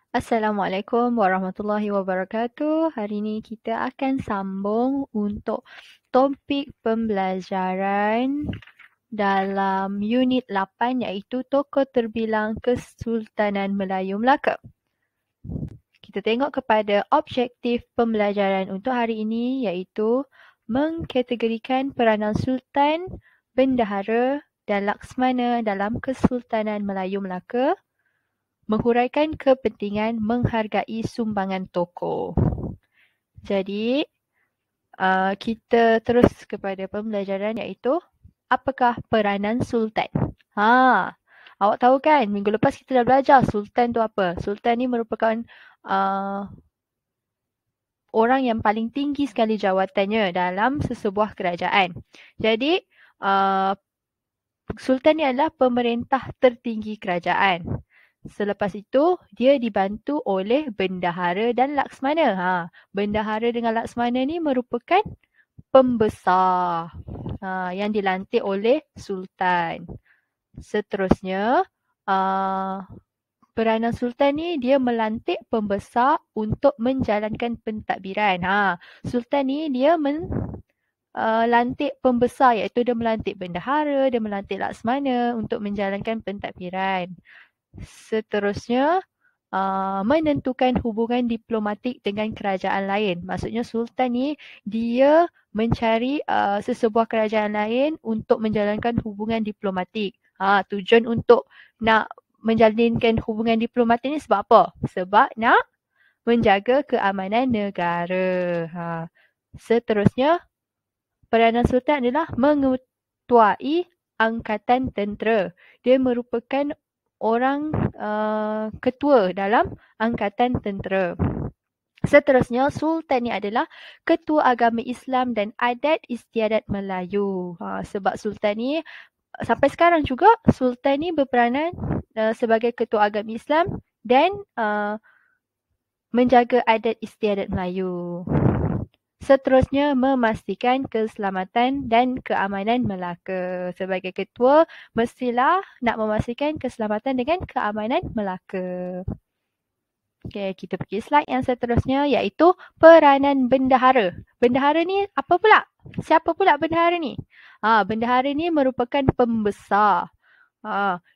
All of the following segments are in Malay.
Assalamualaikum warahmatullahi wabarakatuh. Hari ini kita akan sambung untuk topik pembelajaran dalam unit 8 iaitu Tokoh Terbilang Kesultanan Melayu Melaka. Kita tengok kepada objektif pembelajaran untuk hari ini iaitu mengkategorikan peranan Sultan, Bendahara dan Laksmana dalam Kesultanan Melayu Melaka, menghuraikan kepentingan menghargai sumbangan tokoh. Jadi, kita terus kepada pembelajaran iaitu apakah peranan Sultan? Awak tahu kan minggu lepas kita dah belajar Sultan tu apa? Sultan ni merupakan orang yang paling tinggi sekali jawatannya dalam sesebuah kerajaan. Jadi, Sultan ni adalah pemerintah tertinggi kerajaan. Selepas itu, dia dibantu oleh Bendahara dan Laksmana. Bendahara dengan Laksmana ni merupakan pembesar yang dilantik oleh Sultan. Seterusnya, peranan Sultan ni dia melantik pembesar untuk menjalankan pentadbiran. Sultan ni dia lantik pembesar iaitu dia melantik Bendahara, dia melantik Laksmana untuk menjalankan pentadbiran. Seterusnya, menentukan hubungan diplomatik dengan kerajaan lain. Maksudnya Sultan ni dia mencari sesebuah kerajaan lain untuk menjalankan hubungan diplomatik. Tujuan untuk nak menjalinkan hubungan diplomatik ni sebab apa? Sebab nak menjaga keamanan negara. Seterusnya, peranan Sultan adalah mengetuai angkatan tentera. Dia merupakan orang ketua dalam angkatan tentera. Seterusnya, Sultan ni adalah ketua agama Islam dan adat istiadat Melayu. Sebab Sultan ni, sampai sekarang juga, Sultan ni berperanan sebagai ketua agama Islam dan menjaga adat istiadat Melayu. Seterusnya, memastikan keselamatan dan keamanan Melaka. Sebagai ketua, mestilah nak memastikan keselamatan dengan keamanan Melaka. Okey, kita pergi slide yang seterusnya iaitu peranan Bendahara. Bendahara ni apa pula? Siapa pula Bendahara ni? Bendahara ni merupakan pembesar.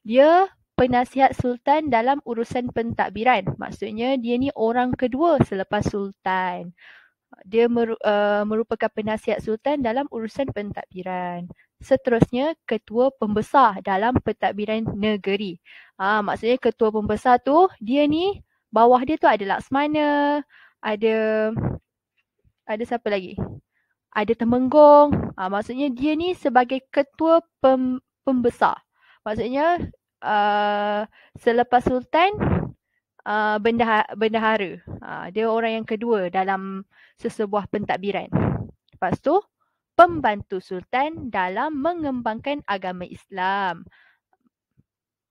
Dia penasihat Sultan dalam urusan pentadbiran. Maksudnya dia ni orang kedua selepas Sultan. Dia merupakan penasihat Sultan dalam urusan pentadbiran. Seterusnya, ketua pembesar dalam pentadbiran negeri. Maksudnya ketua pembesar tu, dia ni, bawah dia tu ada Laksmana, ada siapa lagi? Ada Temenggung. Maksudnya dia ni sebagai ketua pembesar. Maksudnya, selepas Sultan, bendahara. Dia orang yang kedua dalam sesebuah pentadbiran. Lepas tu, pembantu Sultan dalam mengembangkan agama Islam.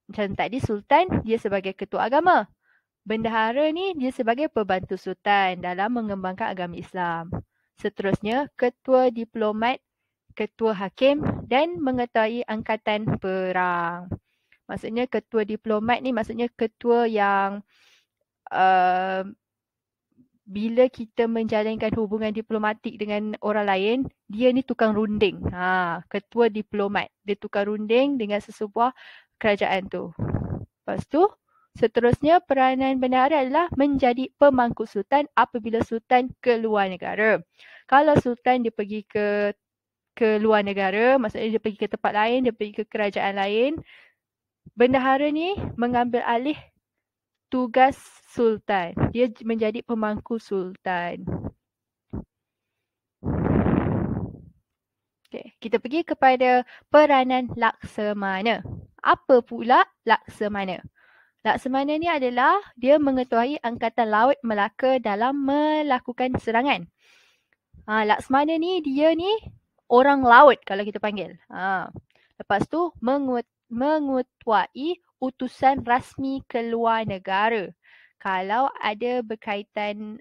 Macam tadi Sultan, dia sebagai ketua agama. Bendahara ni, dia sebagai pembantu Sultan dalam mengembangkan agama Islam. Seterusnya, ketua diplomat, ketua hakim dan mengetahui angkatan perang. Maksudnya ketua diplomat ni maksudnya ketua yang bila kita menjalankan hubungan diplomatik dengan orang lain, dia ni tukang runding. Ketua diplomat. Dia tukang runding dengan sesebuah kerajaan tu. Lepas tu, seterusnya peranan bendahara adalah menjadi pemangku Sultan apabila Sultan ke luar negara. Kalau Sultan dia pergi ke luar negara, maksudnya dia pergi ke tempat lain, dia pergi ke kerajaan lain, bendahara ni mengambil alih tugas Sultan. Dia menjadi pemangku Sultan. Okay, kita pergi kepada peranan Laksamana. Apa pula Laksamana? Laksamana ni adalah dia mengetuai Angkatan Laut Melaka dalam melakukan serangan. Laksamana ni dia ni orang laut kalau kita panggil. Lepas tu mengetuai utusan rasmi ke luar negara. Kalau ada berkaitan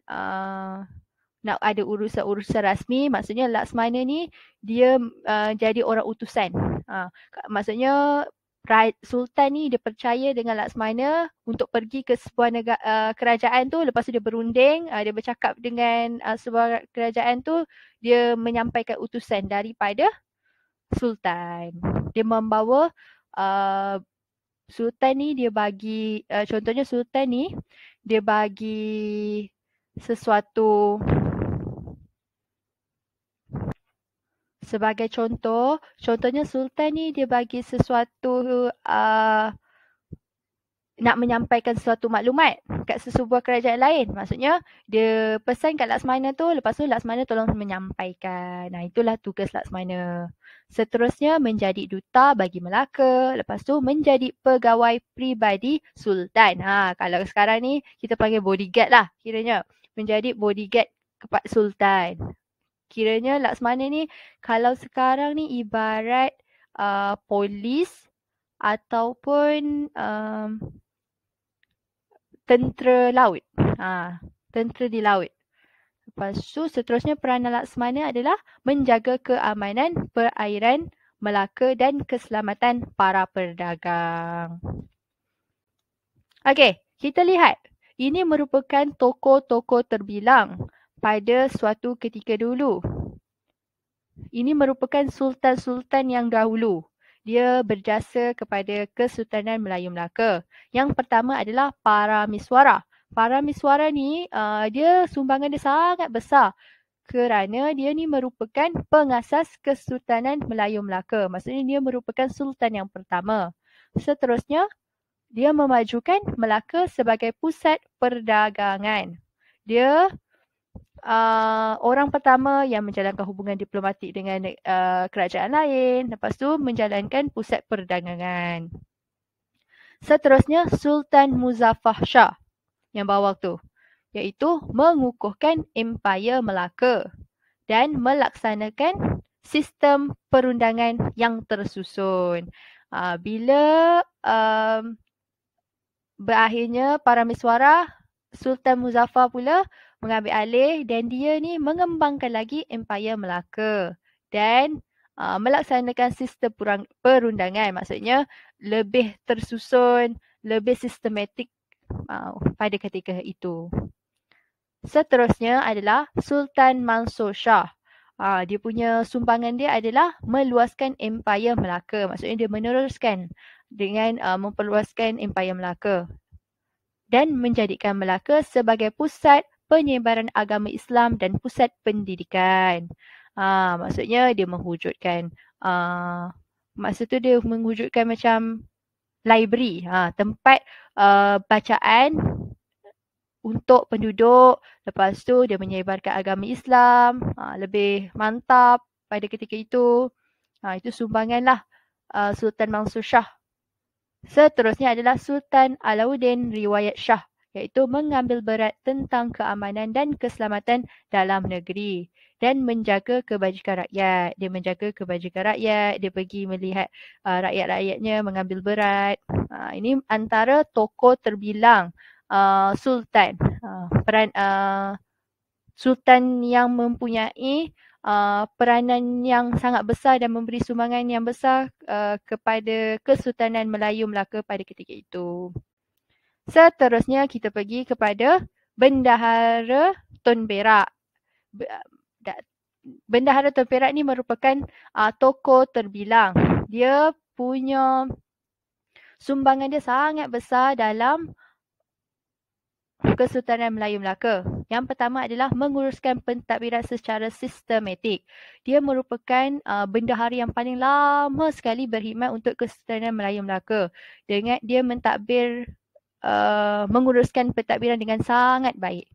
nak ada urusan-urusan rasmi, maksudnya Laksamana ni dia jadi orang utusan. Maksudnya Sultan ni dia percaya dengan Laksmana untuk pergi ke sebuah kerajaan tu, lepas tu dia berunding, dia bercakap dengan sebuah kerajaan tu, dia menyampaikan utusan daripada Sultan. Dia membawa Sultan ni dia bagi, contohnya Sultan ni dia bagi sesuatu. Sebagai contohnya Sultan ni dia bagi sesuatu nak menyampaikan sesuatu maklumat kat sesebuah kerajaan lain. Maksudnya dia pesan kat Laksmana tu, lepas tu Laksmana tolong menyampaikan. Itulah tugas Laksmana. Seterusnya menjadi duta bagi Melaka, lepas tu menjadi pegawai peribadi Sultan. Kalau sekarang ni kita panggil bodyguard lah kiranya. Menjadi bodyguard kepada Sultan. Kiranya Laksmana ni kalau sekarang ni ibarat polis ataupun tentera laut. Tentera di laut. Lepas tu seterusnya peranan Laksmana adalah menjaga keamanan perairan Melaka dan keselamatan para pedagang. Okey, kita lihat. Ini merupakan tokoh-tokoh terbilang pada suatu ketika dulu. Ini merupakan sultan-sultan yang dahulu. Dia berjasa kepada Kesultanan Melayu Melaka. Yang pertama adalah Paramiswara. Paramiswara ni dia sumbangan dia sangat besar kerana dia ni merupakan pengasas Kesultanan Melayu Melaka. Maksudnya dia merupakan sultan yang pertama. Seterusnya, dia memajukan Melaka sebagai pusat perdagangan. Dia orang pertama yang menjalankan hubungan diplomatik dengan kerajaan lain. Lepas tu menjalankan pusat perdagangan. Seterusnya Sultan Muzaffar Shah yang bawah tu, iaitu mengukuhkan Empayar Melaka dan melaksanakan sistem perundangan yang tersusun. Bila berakhirnya Paramiswara, Sultan Muzaffar pula mengambil alih dan dia ni mengembangkan lagi Empayar Melaka dan melaksanakan sistem perundangan. Maksudnya lebih tersusun, lebih sistematik pada ketika itu. Seterusnya adalah Sultan Mansur Shah. Dia punya sumbangan dia adalah meluaskan Empayar Melaka. Maksudnya dia meneruskan dengan memperluaskan Empayar Melaka dan menjadikan Melaka sebagai pusat penyebaran agama Islam dan pusat pendidikan. Maksudnya dia mewujudkan masa tu dia mewujudkan macam library, tempat bacaan untuk penduduk. Lepas tu dia menyebarkan agama Islam lebih mantap pada ketika itu. Itu sumbanganlah Sultan Mansur Shah. Seterusnya adalah Sultan Alauddin Riwayat Shah, iaitu mengambil berat tentang keamanan dan keselamatan dalam negeri dan menjaga kebajikan rakyat. Dia menjaga kebajikan rakyat, dia pergi melihat rakyat-rakyatnya mengambil berat. Ini antara tokoh terbilang Sultan. Sultan yang mempunyai peranan yang sangat besar dan memberi sumbangan yang besar kepada Kesultanan Melayu Melaka pada ketika itu. Seterusnya kita pergi kepada Bendahara Tun Perak. Bendahara Tun Perak ni merupakan tokoh terbilang. Dia punya sumbangan dia sangat besar dalam Kesultanan Melayu Melaka. Yang pertama adalah menguruskan pentadbiran secara sistematik. Dia merupakan bendahara yang paling lama sekali berkhidmat untuk Kesultanan Melayu Melaka. Dengan dia mentadbir menguruskan pentadbiran dengan sangat baik.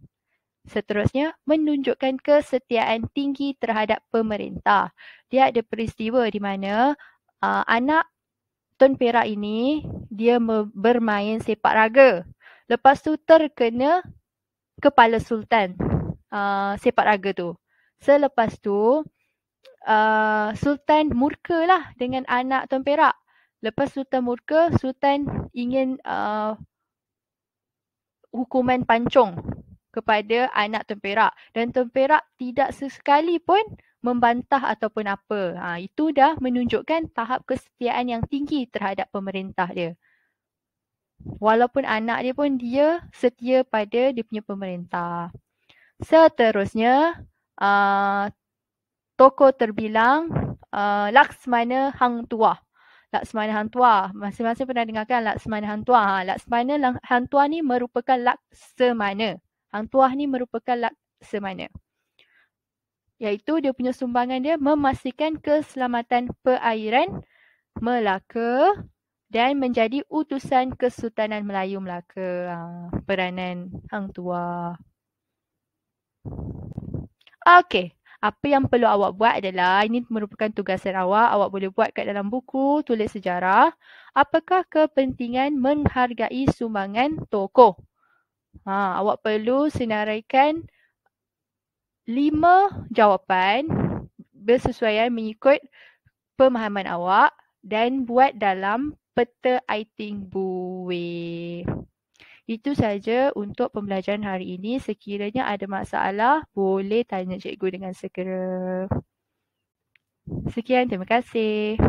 Seterusnya, menunjukkan kesetiaan tinggi terhadap pemerintah. Dia ada peristiwa di mana anak Tun Perak ini dia bermain sepak raga. Lepas tu terkena kepala Sultan sepak raga tu. Selepas tu Sultan murka lah dengan anak Tun Perak. Lepas Sultan murka, Sultan ingin hukuman pancung kepada anak Tun Perak. Dan Tun Perak tidak sesekali pun membantah ataupun apa. Itu dah menunjukkan tahap kesetiaan yang tinggi terhadap pemerintah dia. Walaupun anak dia pun dia setia pada dia punya pemerintah. Seterusnya, tokoh terbilang Laksmana Hang Tuah. Laksmana Hang Tuah. Masing-masing pernah dengarkan Laksmana Hang Tuah. Laksmana Hang Tuah ni merupakan Laksamana. Hang Tuah ni merupakan Laksamana. Iaitu dia punya sumbangan dia memastikan keselamatan perairan Melaka dan menjadi utusan Kesultanan Melayu Melaka. Peranan Hang Tuah. Okey. Apa yang perlu awak buat adalah, ini merupakan tugasan awak. Awak boleh buat kat dalam buku, tulis sejarah. Apakah kepentingan menghargai sumbangan tokoh? Awak perlu senaraikan 5 jawapan bersesuaian mengikut pemahaman awak dan buat dalam peta iting buih. Itu saja untuk pembelajaran hari ini. Sekiranya ada masalah, boleh tanya cikgu dengan segera. Sekian, terima kasih.